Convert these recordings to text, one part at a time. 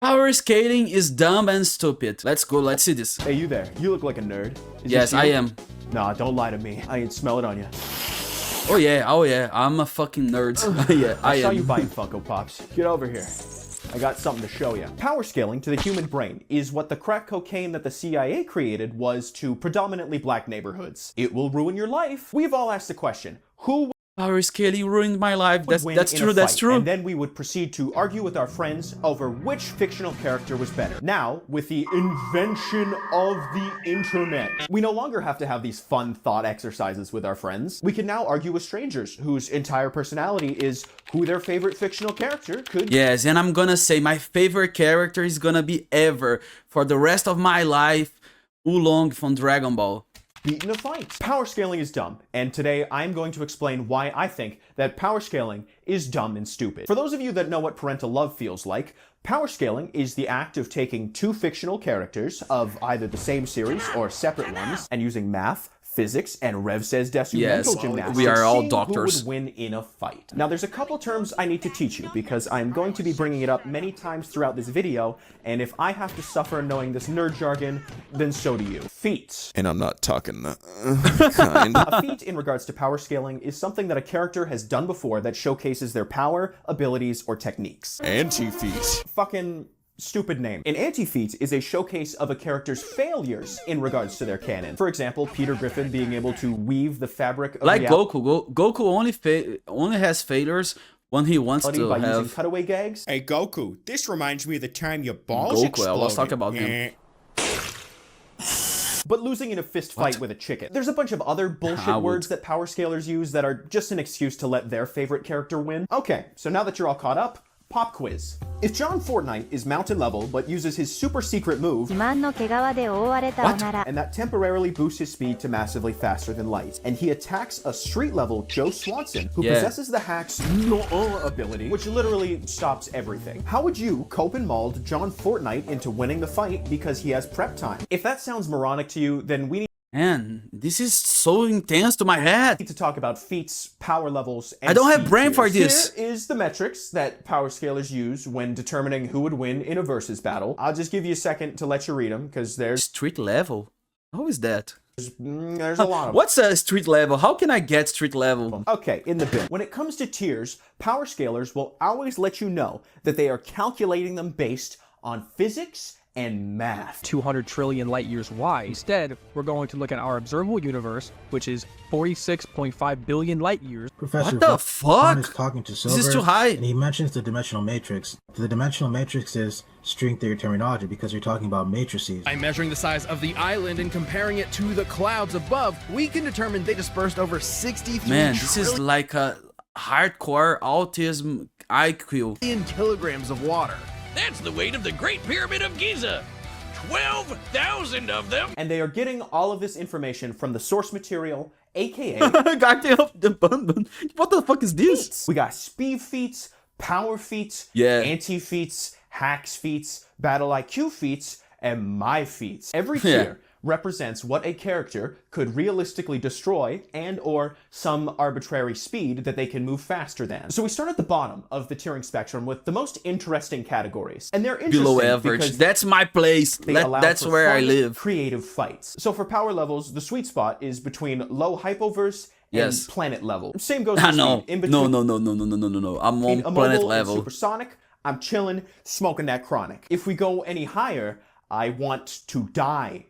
Power scaling is dumb and stupid. Let's go, let's see this. Hey, you there. You look like a nerd. Is Yes, I am. Nah, don't lie to me. I ain't smell it on you. Oh yeah, I'm a fucking nerd. Yeah, I saw you buying Funko Pops. Get over here. I got something to show you. Power scaling to the human brain is what the crack cocaine that the CIA created was to predominantly black neighborhoods. It will ruin your life. We've all asked the question, who Power scaling ruined my life. That's true, that's true. And then we would proceed to argue with our friends over which fictional character was better. Now, with the invention of the internet, we no longer have to have these fun thought exercises with our friends. We can now argue with strangers whose entire personality is who their favorite fictional character could. Yes, and I'm gonna say my favorite character is gonna be ever for the rest of my life, Oolong from Dragon Ball. Beat in a fight. Power scaling is dumb, and today I'm going to explain why I think that power scaling is dumb and stupid. For those of you that know what parental love feels like, power scaling is the act of taking two fictional characters of either the same series or separate ones and using math, physics, and Rev says Desu mental gymnastics. We are all seeing doctors. Who would win in a fight. Now there's a couple terms I need to teach you because I'm going to be bringing it up many times throughout this video, and if I have to suffer knowing this nerd jargon, then so do you. Feats. And I'm not talking kind. A feat in regards to power scaling is something that a character has done before that showcases their power, abilities, or techniques. Anti-feat. Fucking stupid name. An anti-feat is a showcase of a character's failures in regards to their canon. For example, Peter Griffin being able to weave the fabric of like Goku. Goku only has failures when he wants to by have using cutaway gags. Hey Goku, this reminds me of the time your balls Goku. exploded. Let's talk about him. But losing in a fist fight with a chicken. There's a bunch of other bullshit words that power scalers use that are just an excuse to let their favorite character win. Okay, so now that you're all caught up, pop quiz. If John Fortnite is mountain level but uses his super secret move, and that temporarily boosts his speed to massively faster than light, and he attacks a street level Joe Swanson who possesses the hack's ability, which literally stops everything. How would you cope and mauled John Fortnite into winning the fight because he has prep time? If that sounds moronic to you, then we Man, this is so intense to my head. need to talk about feats, power levels, and I don't have speed brain for tiers. this. Here is the metrics that power scalers use when determining who would win in a versus battle. I'll just give you a second to let you read them, because there's Street level? How is that? a lot of them. What's a street level? How can I get street level? Okay, in the bin. When it comes to tiers, power scalers will always let you know that they are calculating them based on physics and math. 200 trillion light years wide. Instead, we're going to look at our observable universe, which is 46.5 billion light years. Professor What the Vaughn fuck? is talking to Silver, This is too high. and he mentions the dimensional matrix. The dimensional matrix is string theory terminology because you're talking about matrices. By measuring the size of the island and comparing it to the clouds above, we can determine they dispersed over 63 Man, this is like a hardcore autism IQ. trillion kilograms of water. That's the weight of the Great Pyramid of Giza. 12,000 of them. And they are getting all of this information from the source material, aka Guardian of the Bun. What the fuck is this? we got speed feats, power feats, Yeah. anti-feats, hacks feats, battle IQ feats, and my feats. Every Yeah. tier represents what a character could realistically destroy and or some arbitrary speed that they can move faster than. So we start at the bottom of the tiering spectrum with the most interesting categories. And they're interesting Below average. because That's my place. they allow That's for where I fun, live. creative fights. So for power levels, the sweet spot is between low hypoverse Yes. and planet level. Same goes Ah, for no. speed. In between, No. I'm on in a planet mobile level. and supersonic, I'm chilling, smoking that chronic. If we go any higher, I want to die.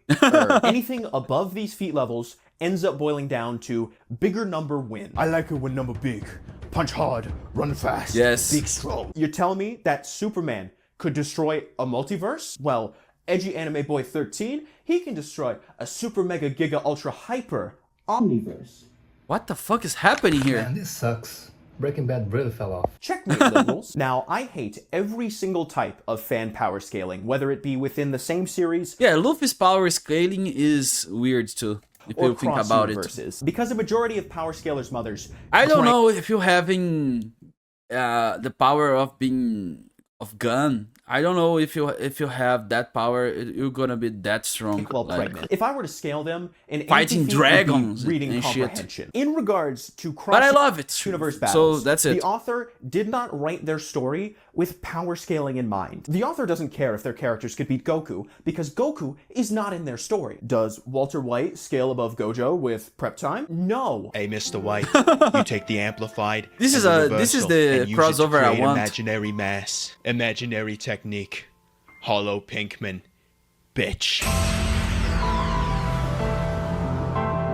Anything above these feat levels ends up boiling down to bigger number win. I like it when number big. Punch hard, run fast. Yes. Big strong. You're telling me that Superman could destroy a multiverse? Well, Edgy Anime Boy 13, he can destroy a super mega giga ultra hyper omniverse. What the fuck is happening here? Man, this sucks. Breaking Bad really fell off. Checkmate, liberals. Now, I hate every single type of fan power scaling, whether it be within the same series Yeah, Luffy's power scaling is weird too, if or you think cross about it. universes. Because a majority of power scalers' mothers I don't drank know if you're having the power of being of gun. I don't know if you have that power, you're gonna be that strong. while like- pregnant. If I were to scale them, an Fighting anti-feat would be dragons reading and shit. comprehension. In regards to But I love it. universe So battles, that's it. the author did not write their story with power scaling in mind. The author doesn't care if their characters could beat Goku, because Goku is not in their story. Does Walter White scale above Gojo with prep time? No. Hey, Mr. White, you take the amplified. This is the crossover I want. Imaginary mass, imaginary technique. Hollow Pinkman, bitch.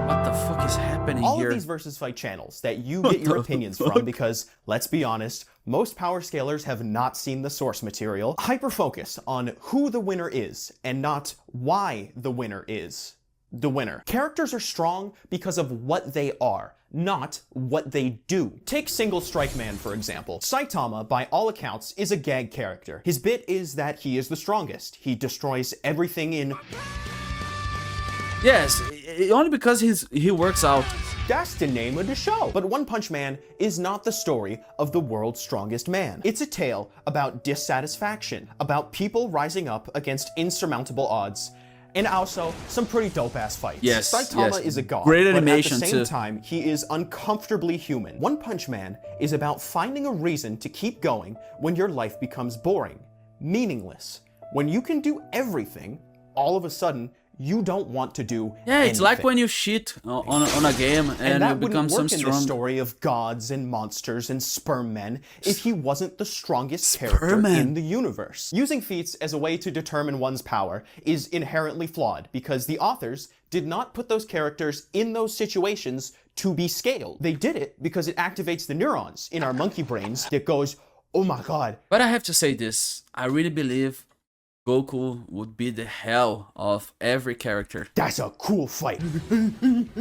What the fuck is happening All here? of these versus fight channels that you get your opinions from, because let's be honest, most power scalers have not seen the source material, hyper-focus on who the winner is and not why the winner is the winner. Characters are strong because of what they are, not what they do. Take Single Strike Man, for example. Saitama, by all accounts, is a gag character. His bit is that he is the strongest. He destroys everything in... Yes, only because he works out. That's the name of the show. But One Punch Man is not the story of the world's strongest man. It's a tale about dissatisfaction, about people rising up against insurmountable odds, and also some pretty dope-ass fights. Yes, Saitama is a god, great animation but at the same too. time, he is uncomfortably human. One Punch Man is about finding a reason to keep going when your life becomes boring, meaningless. When you can do everything, all of a sudden, you don't want to do It's like anything. when you cheat on a game and that you become wouldn't some work in the strong. story of gods and monsters and sperm men if he wasn't the strongest character Sperm man. in the universe. Using feats as a way to determine one's power is inherently flawed because the authors did not put those characters in those situations to be scaled. They did it because it activates the neurons in our monkey brains that goes, oh my god. But I have to say this, I really believe Goku would be the hell of every character. That's a cool fight.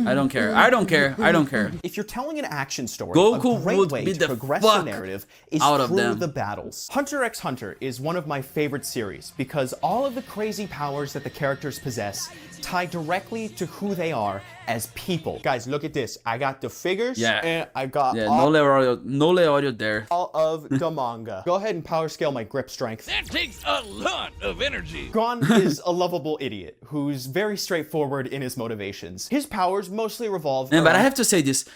I don't care. I don't care. I don't care. If you're telling an action story, Goku a great would way be to the progress the fuck narrative is out of through them. the battles. Hunter x Hunter is one of my favorite series because all of the crazy powers that the characters possess tie directly to who they are as people. Guys, look at this. I got the figures and I got no audio there. all of the manga. Go ahead and power scale my grip strength. That takes a lot of energy. Gon is a lovable idiot who's very straightforward in his motivations. His powers mostly revolve But I around- have to say this.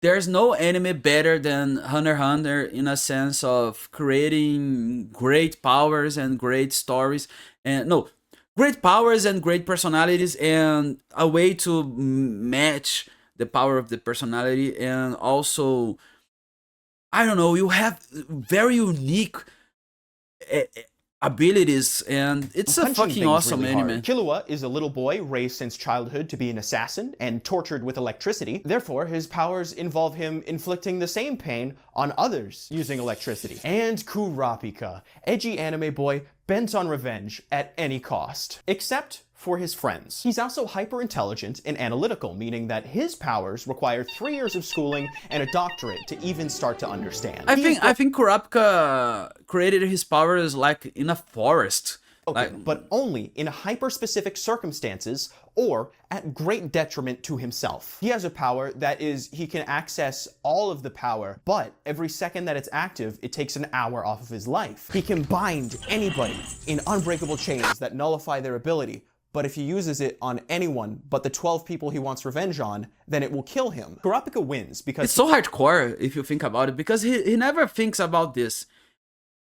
There's no anime better than Hunter x Hunter in a sense of creating great powers and great stories. And no, great powers and great personalities and a way to match the power of the personality. And also, I don't know, you have very unique abilities, and it's a Punching fucking things awesome really anime. hard. Killua is a little boy raised since childhood to be an assassin and tortured with electricity. Therefore, his powers involve him inflicting the same pain on others using electricity. And Kurapika, edgy anime boy bent on revenge at any cost. Except for his friends. He's also hyper-intelligent and analytical, meaning that his powers require 3 years of schooling and a doctorate to even start to understand. I think Kurapika created his powers like in a forest. Okay, but only in hyper-specific circumstances or at great detriment to himself. He has a power that is, he can access all of the power, but every second that it's active, it takes an hour off of his life. He can bind anybody in unbreakable chains that nullify their ability, but if he uses it on anyone but the 12 people he wants revenge on, then it will kill him. Kurapika wins because It's so hardcore if you think about it, because he never thinks about this.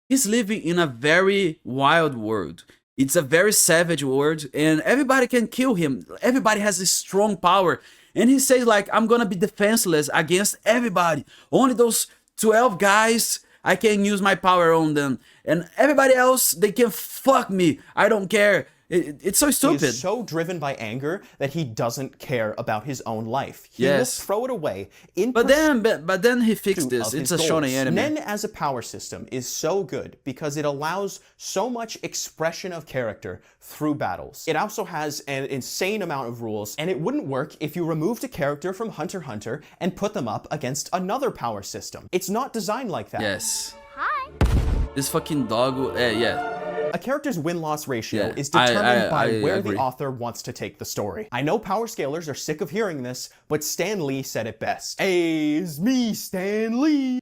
He's living in a very wild world. It's a very savage world, and everybody can kill him. Everybody has a strong power. And he says, like, I'm gonna be defenseless against everybody. Only those 12 guys, I can use my power on them. And everybody else, they can fuck me. I don't care. It's so stupid. He is so driven by anger that he doesn't care about his own life. He Yes. will throw it away in But then he fixed this. of It's his a shonen goals. anime. Nen as a power system is so good because it allows so much expression of character through battles. It also has an insane amount of rules, and it wouldn't work if you removed a character from Hunter x Hunter and put them up against another power system. It's not designed like that. Yes. Hi. This fucking dog. Yeah. A character's win-loss ratio Yeah, is determined by I where agree. the author wants to take the story. I know power scalers are sick of hearing this, but Stan Lee said it best. Hey, it's me, Stan Lee.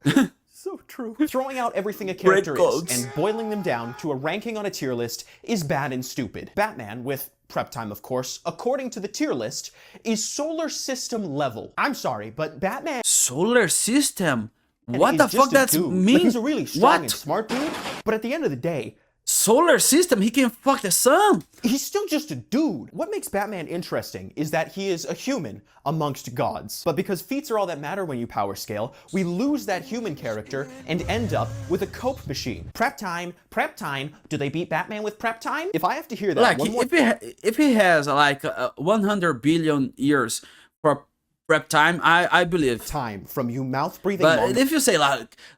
So true. Throwing out everything a character is and boiling them down to a ranking on a tier list is bad and stupid. Batman, with prep time of course, according to the tier list, is solar system level. I'm sorry, but Batman... Solar system? And What he's the just fuck a that's dude. mean? Like, he's a really strong and What? smart dude, but at the end of the day, Solar system, he can fuck the sun. he's still just a dude. What makes Batman interesting is that he is a human amongst gods. But because feats are all that matter when you power scale, we lose that human character and end up with a cope machine. Prep time, prep time. Do they beat Batman with prep time? If I have to hear that Like one more if he has like 100 billion years for prep time, I believe. time from you mouth breathing But if you say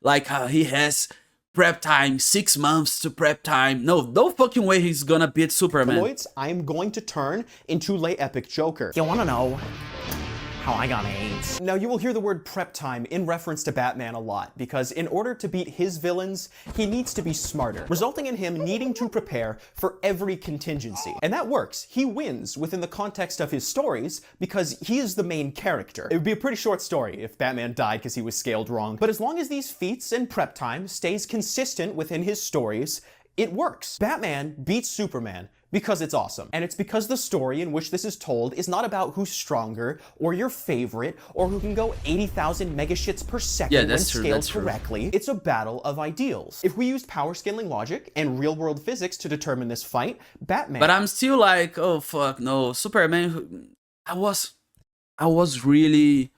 like he has prep time 6 months to prep time, no fucking way he's gonna beat Superman. Lloyds, I'm going to turn into lay epic Joker. You wanna know how I got AIDS? Now you will hear the word prep time in reference to Batman a lot, because in order to beat his villains, he needs to be smarter, resulting in him needing to prepare for every contingency. And that works. He wins within the context of his stories because he is the main character. It would be a pretty short story if Batman died because he was scaled wrong. But as long as these feats and prep time stays consistent within his stories, it works. Batman beats Superman because it's awesome. And it's because the story in which this is told is not about who's stronger or your favorite or who can go 80,000 megashits per second when scaled correctly. It's a battle of ideals. If we used power scaling logic and real world physics to determine this fight, Batman... But I'm still like, oh fuck no, Superman. I was really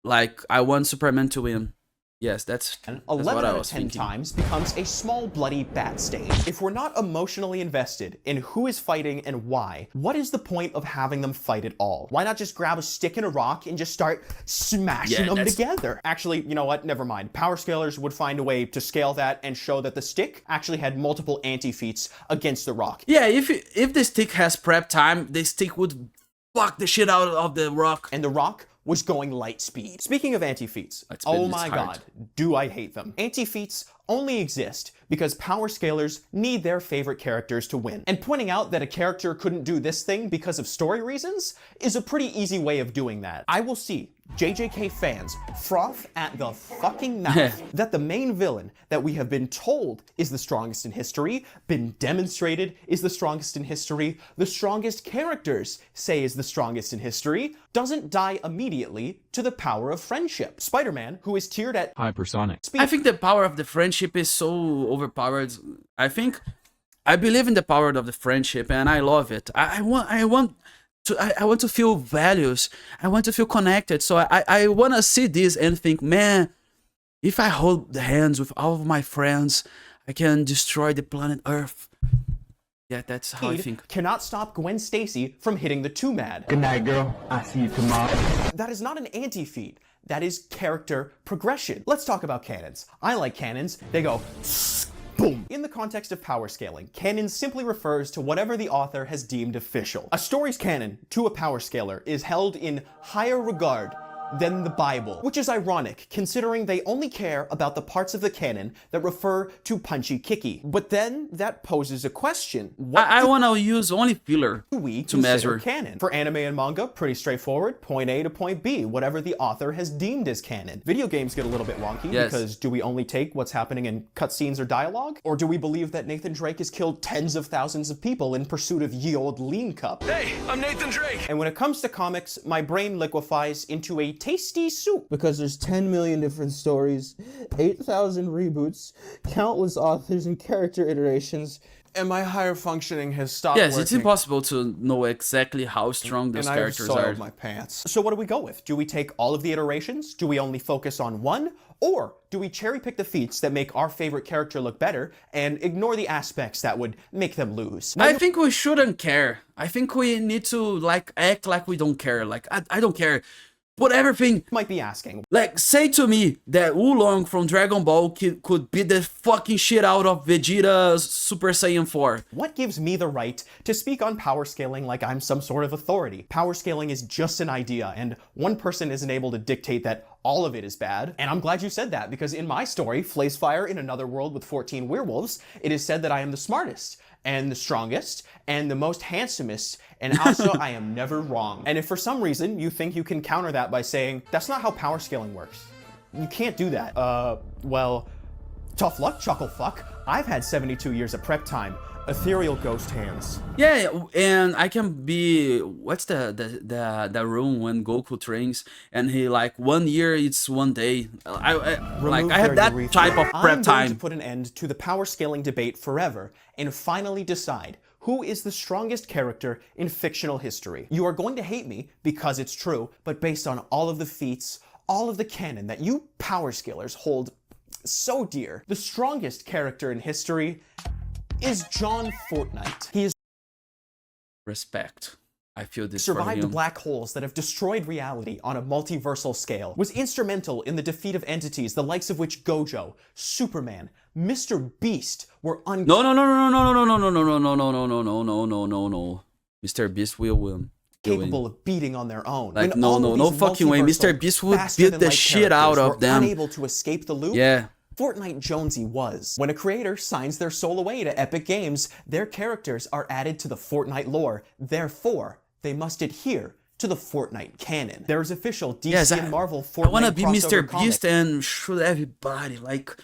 like I want Superman to win. Yes, that's 11 out of 10 thinking. times becomes a small bloody bat stain. If we're not emotionally invested in who is fighting and why, what is the point of having them fight at all? Why not just grab a stick and a rock and just start smashing them together? Actually, you know what? Never mind. Power scalers would find a way to scale that and show that the stick actually had multiple anti-feats against the rock. Yeah, if the stick has prep time, the stick would fuck the shit out of the rock. And the rock was going light speed. Speaking of anti-feats, oh my god, do I hate them. Anti-feats only exist because power scalers need their favorite characters to win. And pointing out that a character couldn't do this thing because of story reasons is a pretty easy way of doing that. I will see JJK fans froth at the fucking mouth that the main villain that we have been told is the strongest in history, been demonstrated is the strongest in history, the strongest characters say is the strongest in history, doesn't die immediately to the power of friendship. Spider-Man, who is tiered at hypersonic. I think the power of the friendship is so overpowered. I believe in the power of the friendship, and I love it. I want to feel values. I want to feel connected. So I want to see this and think, man, if I hold the hands with all of my friends, I can destroy the planet Earth. Yeah, that's how I think. Cannot stop Gwen Stacy from hitting the 2-mad. Good night, girl. I'll see you tomorrow. That is not an anti-feat. That is character progression. Let's talk about cannons. I like cannons. They go boom. In the context of power scaling, canon simply refers to whatever the author has deemed official. A story's canon to a power scaler is held in higher regard than the Bible, which is ironic considering they only care about the parts of the canon that refer to punchy kicky. But then that poses a question. I want to use only filler to measure canon. For anime and manga, pretty straightforward, point A to point B, whatever the author has deemed as canon. Video games get a little bit wonky because do we only take what's happening in cutscenes or dialogue? Or do we believe that Nathan Drake has killed tens of thousands of people in pursuit of ye old lean cup? Hey, I'm Nathan Drake! And when it comes to comics, my brain liquefies into a tasty soup. Because there's 10 million different stories, 8,000 reboots, countless authors and character iterations, and my higher functioning has stopped working. It's impossible to know exactly how strong those characters are. My pants. So what do we go with? Do we take all of the iterations? Do we only focus on one? Or do we cherry pick the feats that make our favorite character look better and ignore the aspects that would make them lose? I think we shouldn't care. I think we need to act like we don't care. Like I don't care. Put everything. Might be asking. Like, say to me that Oolong from Dragon Ball could beat the fucking shit out of Vegeta's Super Saiyan 4. What gives me the right to speak on power scaling like I'm some sort of authority? Power scaling is just an idea, and one person isn't able to dictate that all of it is bad. And I'm glad you said that, because in my story, Flaysfire in Another World with 14 Werewolves, it is said that I am the smartest, and the strongest, and the most handsomest, and also I am never wrong. And if for some reason you think you can counter that by saying, that's not how power scaling works, you can't do that. Well, tough luck, chuckle fuck. I've had 72 years of prep time. Ethereal ghost hands. Yeah, and I can be, what's the room when Goku trains and he like 1 year it's 1 day. I have that type of prep I'm going time. to put an end to the power scaling debate forever and finally decide who is the strongest character in fictional history. You are going to hate me because it's true, but based on all of the feats, all of the canon that you power scalers hold so dear, the strongest character in history is John Fortnite. He is Respect. I feel this for survived him. black holes that have destroyed reality on a multiversal scale, was instrumental in the defeat of entities the likes of which Gojo, Superman, Mr. Beast were No, no, no, no, no, no, no, no, no, no, no, no, no, no, no, no, no, no. Mr. Beast will win. capable of beating on their own. Like, no fucking way. Mr. Beast would beat the shit out of them. Unable to escape the loop. Yeah. Fortnite Jonesy was. When a creator signs their soul away to Epic Games, their characters are added to the Fortnite lore. Therefore, they must adhere to the Fortnite canon. There is official DC and Marvel Fortnite I wanna be Mr. Beast comic. and shoot everybody like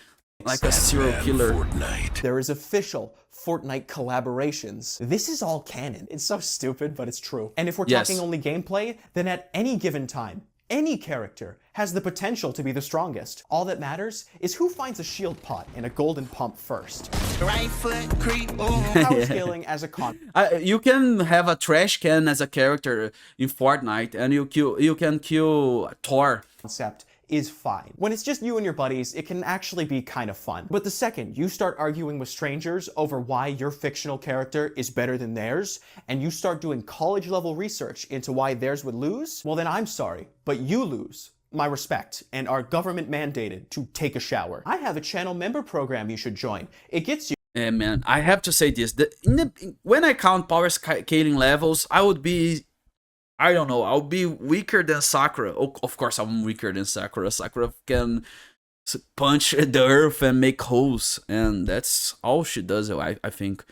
a serial killer. Fortnite. There is official Fortnite collaborations. This is all canon. It's so stupid, but it's true. And if we're talking only gameplay, then at any given time, any character has the potential to be the strongest. All that matters is who finds a shield pot and a golden pump first. Right foot creep. Power scaling as a you can have a trash can as a character in Fortnite, and you can kill Thor. Concept is fine. When it's just you and your buddies, it can actually be kind of fun. But the second you start arguing with strangers over why your fictional character is better than theirs, and you start doing college-level research into why theirs would lose, well then I'm sorry, but you lose my respect and are government mandated to take a shower. I have a channel member program you should join. It gets you. Yeah, man, I have to say this. When I count power scaling levels, I would be, I don't know, I'll be weaker than Sakura. Of course, I'm weaker than Sakura. Sakura can punch the earth and make holes, and that's all she does, I think.